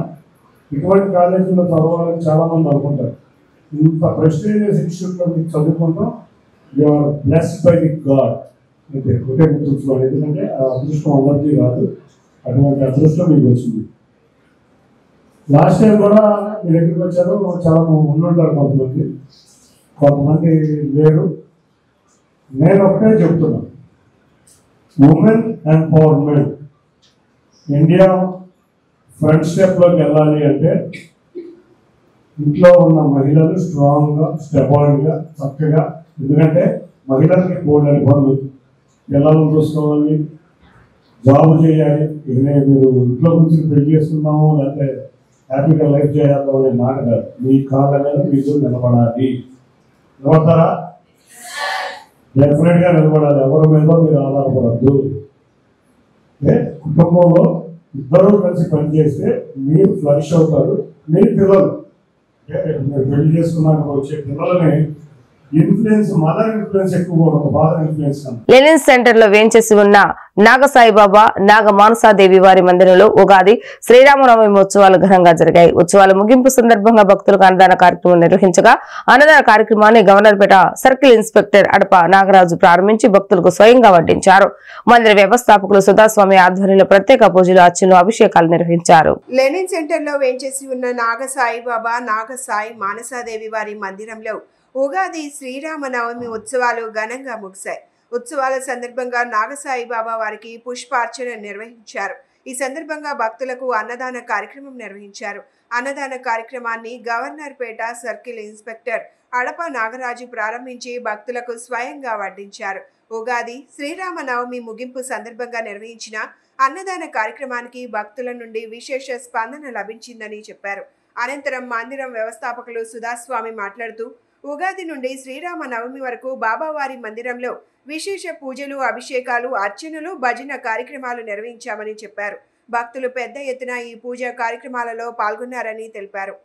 ఇటువంటి కాలేజీలో చదవాలని చాలామంది అనుకుంటారు. ఇంత ప్రెస్టీజియస్ ఇన్స్టిట్యూట్లో మీకు చదువుకుంటాం, you are blessed by the god. అంటే ఒకటే గుర్తుంచుకోవాలి, ఎందుకంటే ఆ అదృష్టం అందరికీ రాదు, అటువంటి అదృష్టం మీకు వచ్చింది. లాస్ట్ టైం కూడా మీ దగ్గరికి వచ్చారు, చాలా ఉండుంటారు కొంతమంది లేరు. నేను ఒకటే చెప్తున్నా, ఉమెన్ ఎంపవర్మెంట్ ఇండియా ఫ్రంట్ స్టెప్లోకి వెళ్ళాలి అంటే ఇంట్లో ఉన్న మహిళలు స్ట్రాంగ్గా, స్టెబాయిడ్గా, చక్కగా, ఎందుకంటే మహిళలకి పోలేని పనులు, పిల్లలను చూసుకోవాలి, జాబ్ చేయాలి. ఇక మీరు ఇంట్లో నుంచి పెళ్లి చేసుకున్నాము లేకపోతే హ్యాపీగా లైఫ్ చేయాలి అనే మాట కాదు. మీ కాళ్ళ మీద మీరు నిలబడాలి. నిలబడతారా? డెఫినెట్గా నిలబడాలి. ఎవరి మీద మీరు ఆధారపడద్దు. కుటుంబంలో ఇద్దరు కలిసి పనిచేస్తే మీరు ఫ్లరిష్ అవుతారు. మీ పిల్లలు మీరు పెళ్లి చేసుకున్నాక వచ్చే పిల్లలని ఇన్ఫ్లుయెన్స్, మదర్ ఇన్ఫ్లుయెన్స్ ఎక్కువ ఉండదు, ఫాదర్ ఇన్ఫ్లుయెన్స్. లెనిన్ సెంటర్ లో వేంచేసి ఉన్న నాగసాయిబాబా, నాగ మానసాదేవి వారి మందిరంలో ఉగాది శ్రీరామనవమి ఉత్సవాలు ఘనంగా జరిగాయి. ఉత్సవాల ముగింపు సందర్భంగా భక్తులకు అన్నదాన కార్యక్రమం నిర్వహించగా, అన్నదాన కార్యక్రమాన్ని గవర్నర్పేట సర్కిల్ ఇన్స్పెక్టర్ అడప నాగరాజు ప్రారంభించి భక్తులకు స్వయంగా వడ్డించారు. మందిర వ్యవస్థాపకులు సుధాస్వామి ఆధ్వర్యంలో ప్రత్యేక పూజలు, అర్చనలు, అభిషేకాలు నిర్వహించారు. లెనిన్ సెంటర్ లో వేంచేసి ఉన్న నాగసాయిబాబా, నాగసాయి మానసాదేవి వారి మందిరంలో ఉగాది శ్రీరామనవమి ఉత్సవాలు ఘనంగా ముగిశాయి. ఉత్సవాల సందర్భంగా నాగసాయిబాబా వారికి పుష్పార్చన నిర్వహించారు. ఈ సందర్భంగా భక్తులకు అన్నదాన కార్యక్రమం నిర్వహించారు. అన్నదాన కార్యక్రమాన్ని గవర్నర్పేట సర్కిల్ ఇన్స్పెక్టర్ అడప నాగరాజు ప్రారంభించి భక్తులకు స్వయంగా వడ్డించారు. ఉగాది శ్రీరామనవమి ముగింపు సందర్భంగా నిర్వహించిన అన్నదాన కార్యక్రమానికి భక్తుల నుండి విశేష స్పందన లభించిందని చెప్పారు. అనంతరం మందిరం వ్యవస్థాపకులు సుధాస్వామి మాట్లాడుతూ, ఉగాది నుండి శ్రీరామనవమి వరకు బాబావారి మందిరంలో విశేష పూజలు, అభిషేకాలు, అర్చనలు, భజన కార్యక్రమాలు నిర్వహించామని చెప్పారు. భక్తులు పెద్ద ఎత్తున ఈ పూజా కార్యక్రమాలలో పాల్గొన్నారని తెలిపారు.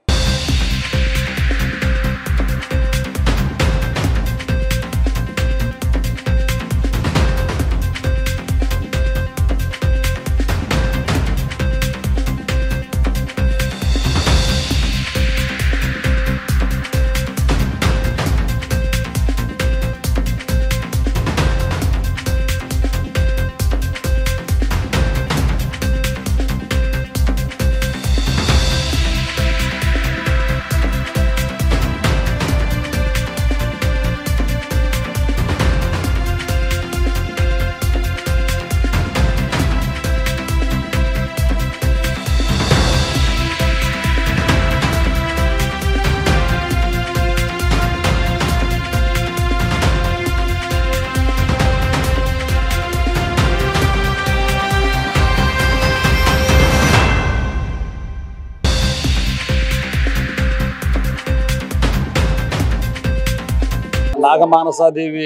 నాగమానసాదేవి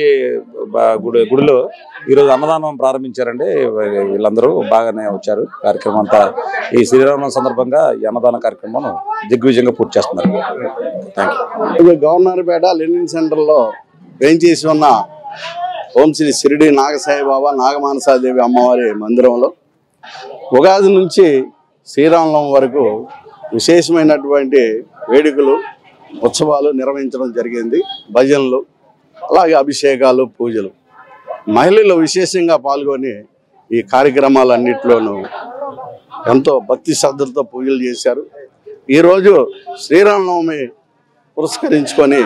గుడిలో ఈరోజు అన్నదానం ప్రారంభించారండి. వీళ్ళందరూ బాగానే వచ్చారు. కార్యక్రమం అంతా ఈ శ్రీరామ సందర్భంగా ఈ అన్నదాన కార్యక్రమం దిగ్విజయంగా పూర్తి చేస్తున్నారు. గవర్నర్పేట లెర్నింగ్ సెంటర్లో వేయించేసి ఉన్న ఓం శ్రీ షిరిడి నాగసాయిబాబా నాగమానసాదేవి అమ్మవారి మందిరంలో ఉగాది నుంచి శ్రీరామనవమి వరకు విశేషమైనటువంటి వేడుకలు ఉత్సవాలు నిర్వహించడం జరిగింది. భజనలు, అలాగే అభిషేకాలు, పూజలు. మహిళలు విశేషంగా పాల్గొని ఈ కార్యక్రమాలన్నింటిలోనూ ఎంతో భక్తి శ్రద్ధలతో పూజలు చేశారు. ఈరోజు శ్రీరామనవమి పురస్కరించుకొని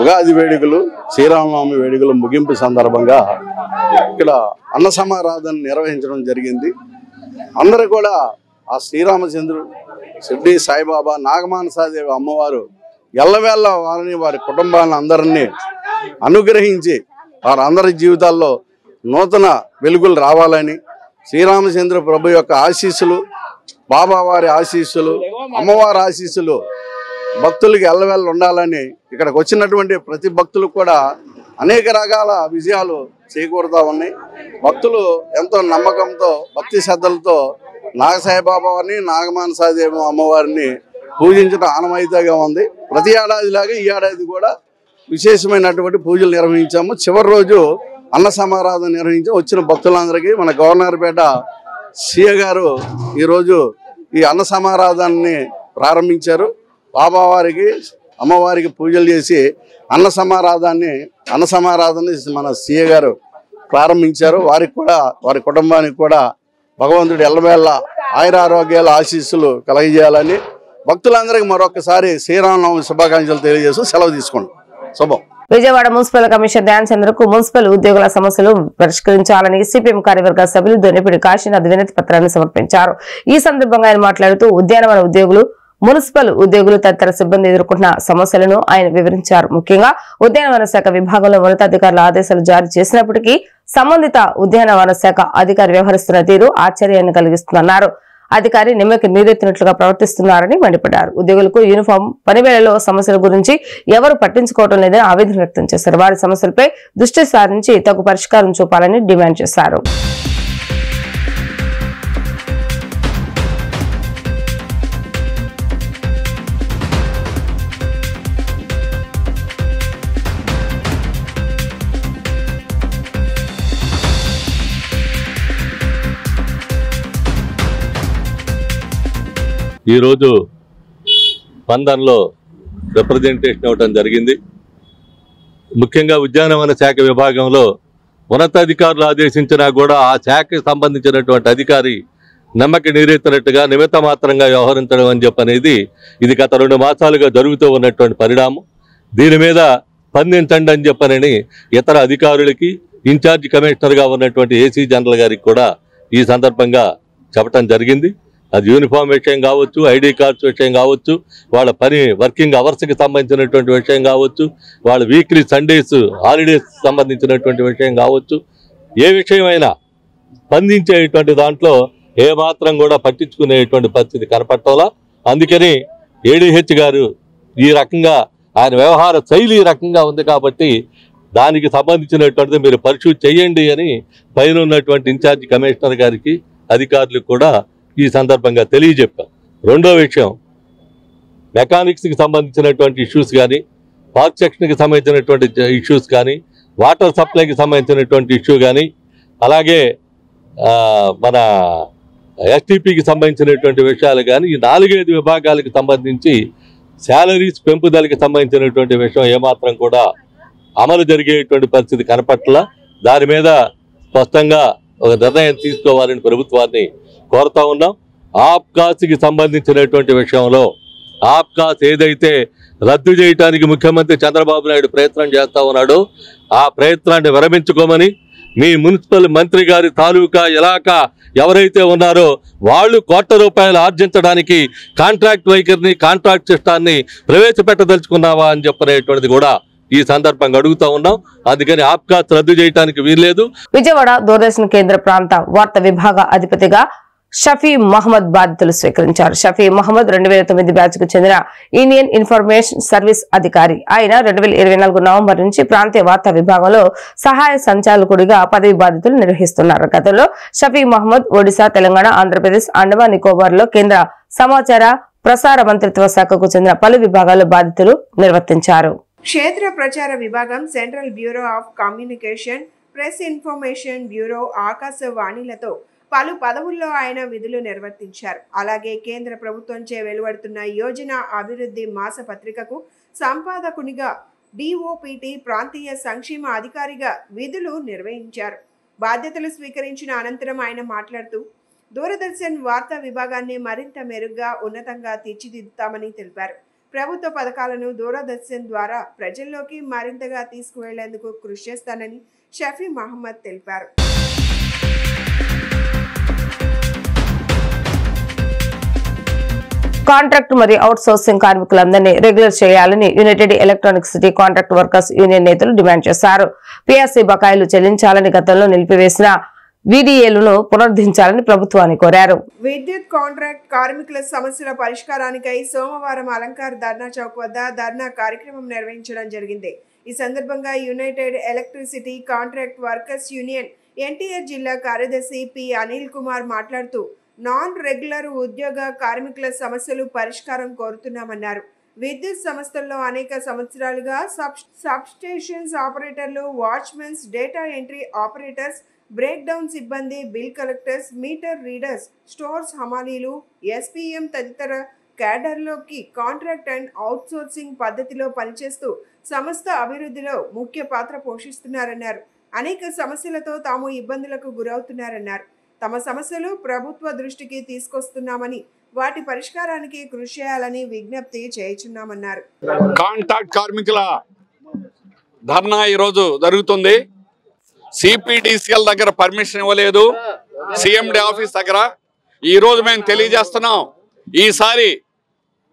ఉగాది వేడుకలు, శ్రీరామనవమి వేడుకలు ముగింపు సందర్భంగా ఇక్కడ అన్న సమారాధన నిర్వహించడం జరిగింది. అందరూ కూడా ఆ శ్రీరామచంద్రుడు, షిరిడి సాయిబాబా, నాగమానసాదేవి అమ్మవారు ఎల్లవేళ వారిని, వారి కుటుంబాలను అందరినీ అనుగ్రహించి వారందరి జీవితాల్లో నూతన వెలుగులు రావాలని, శ్రీరామచంద్ర ప్రభు యొక్క ఆశీస్సులు, బాబా వారి ఆశీస్సులు, అమ్మవారి ఆశీస్సులు భక్తులకి ఎల్లవేళ ఉండాలని ఇక్కడికి వచ్చినటువంటి ప్రతి భక్తులకు కూడా అనేక రకాల విజయాలు చేకూరుతూ ఉన్నాయి. భక్తులు ఎంతో నమ్మకంతో, భక్తి శ్రద్ధలతో నాగసాయిబాబా వారిని, నాగమానసాదేవి అమ్మవారిని పూజించడం ఆనవాయితీగా ఉంది. ప్రతి ఏడాదిలాగా ఈ ఏడాది కూడా విశేషమైనటువంటి పూజలు నిర్వహించాము. చివరి రోజు అన్న సమారాధన నిర్వహించి వచ్చిన భక్తులందరికీ మన గవర్నర్పేట సీఏ గారు ఈరోజు ఈ అన్న సమారాధనని ప్రారంభించారు. బాబావారికి, అమ్మవారికి పూజలు చేసి అన్న సమారాధన మన సీఏ గారు ప్రారంభించారు. వారికి కూడా, వారి కుటుంబానికి కూడా భగవంతుడు ఎల్లవేళ ఆయురారోగ్యాల ఆశీస్సులు కలగజేయాలని భక్తులందరికీ మరొకసారి శ్రీరామనవమి శుభాకాంక్షలు తెలియజేస్తూ సెలవు తీసుకోండి. శుభం. విజయవాడ మున్సిపల్ కమిషనర్ ధ్యాన్ చంద్రకు మున్సిపల్ ఉద్యోగుల సమస్యలు పరిష్కరించాలని సిపిఎం కార్యవర్గ సభ్యులు దొన్నిపిడి కాశీనాథ్ వినతి పత్రాన్ని సమర్పించారు. ఈ సందర్భంగా ఆయన మాట్లాడుతూ ఉద్యానవన ఉద్యోగులు, మున్సిపల్ ఉద్యోగులు తదితర సిబ్బంది ఎదుర్కొంటున్న సమస్యలను ఆయన వివరించారు. ముఖ్యంగా ఉద్యానవన శాఖ విభాగంలో ఉన్నతాధికారుల ఆదేశాలు జారీ చేసినప్పటికీ సంబంధిత ఉద్యానవన శాఖ అధికారి వ్యవహరిస్తున్న తీరు ఆశ్చర్యాన్ని కలిగిస్తుందన్నారు. అధికారి నిమ్మకి నీరెత్తినట్లుగా ప్రవర్తిస్తున్నారని మండిపడ్డారు. ఉద్యోగులకు యూనిఫామ్, పనివేళలో సమస్యల గురించి ఎవరు పట్టించుకోవడం లేదని ఆవేదన వ్యక్తం చేశారు. వారి సమస్యలపై దృష్టి సారించి తగు పరిష్కారం చూపాలని డిమాండ్ చేశారు. ఈరోజు స్పందనలో రిప్రజెంటేషన్ ఇవ్వడం జరిగింది. ముఖ్యంగా ఉద్యానవన శాఖ విభాగంలో ఉన్నతాధికారులు ఆదేశించినా కూడా ఆ శాఖకి సంబంధించినటువంటి అధికారి నమ్మకి నీరెత్తినట్టుగా నిమిత్త మాత్రంగా వ్యవహరించడం అని చెప్పనేది ఇది గత 2 మాసాలుగా జరుగుతూ ఉన్నటువంటి పరిణామం. దీని మీద స్పందించండి అని చెప్పనని ఇతర అధికారులకి, ఇన్ఛార్జ్ కమిషనర్గా ఉన్నటువంటి ఏసీ జనరల్ గారికి కూడా ఈ సందర్భంగా చెప్పడం జరిగింది. అది యూనిఫామ్ విషయం కావచ్చు, ఐడి కార్డ్స్ విషయం కావచ్చు, వాళ్ళ పని వర్కింగ్ అవర్స్కి సంబంధించినటువంటి విషయం కావచ్చు, వాళ్ళ వీక్లీ సండేస్ హాలిడేస్ సంబంధించినటువంటి విషయం కావచ్చు, ఏ విషయమైనా స్పందించేటువంటి దాంట్లో ఏమాత్రం కూడా పట్టించుకునేటువంటి పరిస్థితి కనపడటంలా. అందుకని ఏడీహెచ్ గారు ఈ రకంగా ఆయన వ్యవహార శైలి ఈ రకంగా ఉంది కాబట్టి దానికి సంబంధించినటువంటిది మీరు పరిశీలి చేయండి అని పైన ఉన్నటువంటి ఇన్ఛార్జ్ కమిషనర్ గారికి, అధికారులకు కూడా ఈ సందర్భంగా తెలియజెప్పాం. రెండో విషయం, మెకానిక్స్కి సంబంధించినటువంటి ఇష్యూస్ కానీ, పార్క్ సెక్షన్కి సంబంధించినటువంటి ఇష్యూస్ కానీ, వాటర్ సప్లైకి సంబంధించినటువంటి ఇష్యూ కానీ, అలాగే మన ఎస్టీపీకి సంబంధించినటువంటి విషయాలు కానీ, ఈ 4-5 విభాగాలకు సంబంధించి శాలరీస్ పెంపుదలకి సంబంధించినటువంటి విషయం ఏమాత్రం కూడా అమలు జరిగేటువంటి పరిస్థితి కనపట్ల. దాని మీద స్పష్టంగా ఒక నిర్ణయం తీసుకోవాలని ప్రభుత్వాన్ని కోరుతా ఉన్నాం. ఆప్కాస్కి సంబంధించినటువంటి విషయంలో ఆప్కాస్ ఏదైతే రద్దు చేయడానికి ముఖ్యమంత్రి చంద్రబాబు నాయుడు ప్రయత్నం చేస్తా ఉన్నాడో ఆ ప్రయత్నాన్ని విరమించుకోమని, మీ మున్సిపల్ మంత్రి గారి తాలూకా ఇలాకా ఎవరైతే ఉన్నారో వాళ్ళు కోట్ల రూపాయలు ఆర్జించడానికి కాంట్రాక్ట్ వైఖరిని, కాంట్రాక్ట్ సిస్టాన్ని ప్రవేశపెట్టదలుచుకున్నావా అని చెప్పనేటువంటిది కూడా ఈ సందర్భంగా అడుగుతా ఉన్నాం. అందుకని ఆప్కాస్ రద్దు చేయడానికి వీల్లేదు. విజయవాడ దూరదర్శన్ కేంద్ర ప్రాంత వార్తా విభాగ అధిపతిగా షఫీ మహమ్మద్ బాధ్యతలు స్వీకరించారు. షఫీ మహమ్మద్ 2009 బ్యాచ్ కు చెందిన ఇండియన్ ఇన్ఫర్మేషన్ సర్వీస్ అధికారి. ఆయన 2024 నవంబర్ నుంచి ప్రాంతీయ వార్తా విభాగంలో సహాయ సంచాలకుడిగా పదవి బాధ్యతలు నిర్వహిస్తున్నారు. గతంలో షఫీ మహమ్మద్ ఒడిశా, తెలంగాణ, ఆంధ్రప్రదేశ్, అండమాన్ నికోబార్ లో కేంద్ర సమాచార ప్రసార మంత్రిత్వ శాఖకు చెందిన పలు విభాగాల్లో బాధ్యతలు నిర్వర్తించారు. క్షేత్ర ప్రచార విభాగం, central bureau of communication, press information bureau, ఆకాశవాణిలతో పలు పదవుల్లో ఆయన విధులు నిర్వర్తించారు. అలాగే కేంద్ర ప్రభుత్వంచే వెలువడుతున్న యోజన అభివృద్ధి మాస పత్రికకు సంపాదకునిగా, డిఓపిటి ప్రాంతీయ సంక్షేమ అధికారిగా విధులు నిర్వహించారు. బాధ్యతలు స్వీకరించిన అనంతరం ఆయన మాట్లాడుతూ దూరదర్శన్ వార్తా విభాగాన్ని మరింత మెరుగ్గా, ఉన్నతంగా తీర్చిదిద్దుతామని తెలిపారు. ప్రభుత్వ పథకాలను దూరదర్శన్ ద్వారా ప్రజల్లోకి మరింతగా తీసుకువెళ్లేందుకు కృషి చేస్తానని షఫీ మహమ్మద్ తెలిపారు. కాంట్రాక్ట్ మరియు అవుట్ సోర్సింగ్ కార్మికులందరినీ రెగ్యులర్ చేయాలని United electronic city contract workers union నేతలు డిమాండ్ చేశారు. పిఎస్సి బకాయిలు చెల్లించాలని, గతంలో నిలిపివేసిన వీడీఏలను పునరుద్ధరించాలని ప్రభుత్వాన్ని కోరారు. విద్యుత్ కాంట్రాక్ట్ కార్మికుల సమస్యల పరిష్కారానికై సోమవారం అలంకార్ ధర్నా చౌక్ వద్ద ధర్నా కార్యక్రమం నిర్వహించడం జరిగింది. ఈ సందర్భంగా United electricity contract workers union NTR జిల్లా కార్యదర్శి పి అనిల్ కుమార్ మాట్లాడుతూ నాన్ రెగ్యులర్ ఉద్యోగ కార్మికుల సమస్యలు పరిష్కారం కోరుతున్నామన్నారు. విద్యుత్ సంస్థల్లో అనేక సంవత్సరాలుగా సబ్స్టేషన్స్ ఆపరేటర్లు, watchmens, data entry operators, break down సిబ్బంది, bill collectors, meter readers, stores హమాలీలు, ఎస్పీఎం తదితర క్యాడర్లోకి కాంట్రాక్ట్ అండ్ అవుట్సోర్సింగ్ పద్ధతిలో పనిచేస్తూ సంస్థ అభివృద్ధిలో ముఖ్య పాత్ర పోషిస్తున్నారన్నారు. అనేక సమస్యలతో తాము ఇబ్బందులకు గురవుతున్నారన్నారు. తమ సమస్యలు ప్రభుత్వ దృష్టికి తీసుకొస్తున్నామని, వాటి పరిష్కారానికి కృషి చేయాలని విజ్ఞప్తి చేయుచున్నామన్నారు. కాంట్రాక్ట్ కార్మికుల ధర్నా ఈరోజు జరుగుతుంది. సిపిడిసిఎల్ దగ్గర పర్మిషన్ ఇవ్వలేదు, సిఎండి ఆఫీస్ దగ్గర. ఈరోజు మేము తెలియజేస్తున్నాం, ఈసారి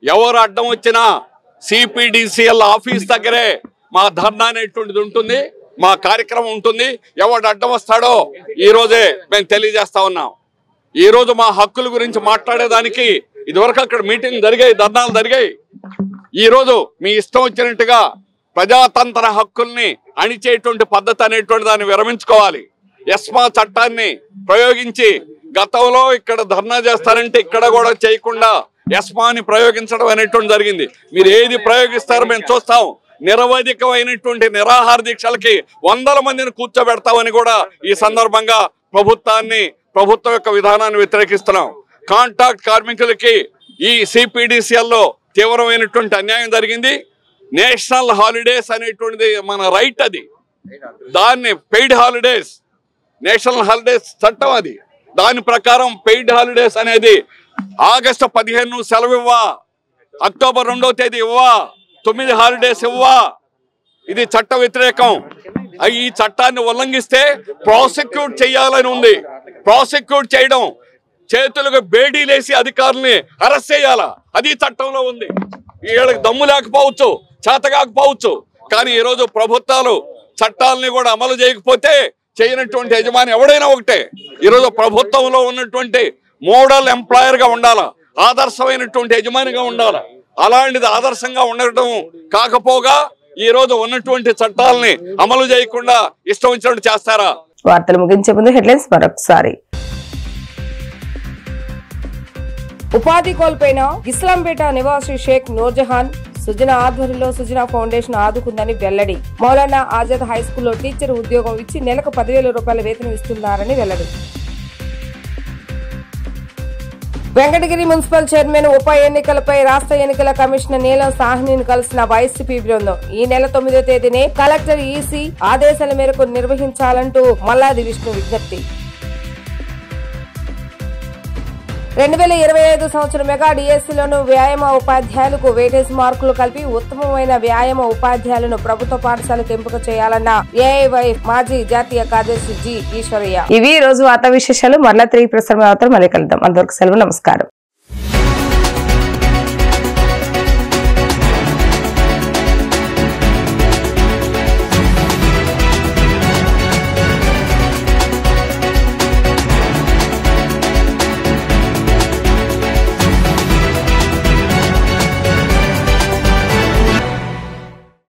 ఎవరు అడ్డం వచ్చినా సిపిడిసిఎల్ ఆఫీస్ దగ్గరే మా ధర్నా అనేటువంటిది ఉంటుంది, మా కార్యక్రమం ఉంటుంది. ఎవడు అడ్డం వస్తాడో ఈరోజే మేము తెలియజేస్తా ఉన్నాం. ఈరోజు మా హక్కుల గురించి మాట్లాడేదానికి ఇదివరకు అక్కడ మీటింగ్ జరిగాయి, ధర్నాలు జరిగాయి. ఈరోజు మీ ఇష్టం వచ్చినట్టుగా ప్రజాతంత్ర హక్కుల్ని అణిచేటువంటి పద్ధతి అనేటువంటి దాన్ని విరమించుకోవాలి. ఎస్మా చట్టాన్ని ప్రయోగించి గతంలో ఇక్కడ ధర్నా చేస్తారంటే ఇక్కడ కూడా చేయకుండా ఎస్మాని ప్రయోగించడం అనేటువంటి జరిగింది. మీరు ఏది ప్రయోగిస్తారో మేము చూస్తాం. నిరవధికమైనటువంటి నిరాహార దీక్షలకి 100 మందిని కూర్చోబెడతామని కూడా ఈ సందర్భంగా ప్రభుత్వం యొక్క విధానాన్ని వ్యతిరేకిస్తున్నాం. కాంట్రాక్ట్ కార్మికులకి ఈ సిపిడిసిఎల్లో తీవ్రమైనటువంటి అన్యాయం జరిగింది. నేషనల్ హాలిడేస్ అనేటువంటిది మన రైట్, అది దాన్ని పెయిడ్ హాలిడేస్, నేషనల్ హాలిడేస్ చట్టం అది. దాని ప్రకారం పెయిడ్ హాలిడేస్ అనేది ఆగస్టు 15 సెలవు ఇవ్వా, అక్టోబర్ 2వ తేదీ ఇవ్వా, 9 హాలిడేస్ ఇవ్వా. ఇది చట్ట వ్యతిరేకం. ఈ చట్టాన్ని ఉల్లంఘిస్తే ప్రాసిక్యూట్ చేయాలని ఉంది. ప్రాసిక్యూట్ చేయడం, చేతులకు బేడీలేసి అధికారుల్ని అరెస్ట్ చేయాలా, అది చట్టంలో ఉంది. వీళ్ళకి దమ్ము లేకపోవచ్చు, చేత కాకపోవచ్చు, కానీ ఈరోజు ప్రభుత్వాలు చట్టాలని కూడా అమలు చేయకపోతే చేయనటువంటి యజమాని ఎవడైనా ఒకటే. ఈరోజు ప్రభుత్వంలో ఉన్నటువంటి మోడల్ ఎంప్లాయర్ గా ఉండాలా, ఆదర్శమైనటువంటి యజమానిగా ఉండాలా. అలాంటిది ఆదర్శంగా ఉండటం కాకపోగా ఈ రోజు ఉన్నటువంటి చట్టాలని అమలు చేయకుండా ఇష్టం వచ్చినట్టు చేస్తారా? వార్తలు ముగించే ముందు హెడ్లైన్స్ మరొకసారి. ఉపాధి కోల్పోయిన ఇస్లాంపేట నివాసి షేక్ నూర్జహాన్ సుజనా ఆధ్వర్యంలో సుజనా ఫౌండేషన్ ఆదుకుందని వెల్లడి. మౌలానా ఆజాద్ హై స్కూల్లో టీచర్ ఉద్యోగం ఇచ్చి నెలకు 10,000 రూపాయల వేతనం ఇస్తున్నారని వెల్లడి. వెంకటగిరి మున్సిపల్ చైర్మన్ ఉప ఎన్నికలపై రాష్ట్ర ఎన్నికల కమిషనర్ నీలం సాహ్నిని కలిసిన వైసీపీ బృందం. ఈ నెల 9వ తేదీనే కలెక్టర్ ఈసీ ఆదేశాల మేరకు నిర్వహించాలంటూ మల్లాది విష్ణు విజ్ఞప్తి. 2025 సంవత్సరం మెగా డిఎస్సీలోను వ్యాయామ ఉపాధ్యాయులకు వెయిటేజ్ మార్కులు కలిపి ఉత్తమమైన వ్యాయామ ఉపాధ్యాయులను ప్రభుత్వ పాఠశాలకు ఎంపిక చేయాలన్న ఏఐవై మాజీ జాతీయ కార్యదర్శి జి ఈశ్వరయ్య. ఇవి ఈ రోజు వార్తా విశేషాలు. మరలా తిరిగి ప్రసారం అవుతారు. మళ్ళీ కలుద్దాం. అంతవరకు సెలవు. నమస్కారం.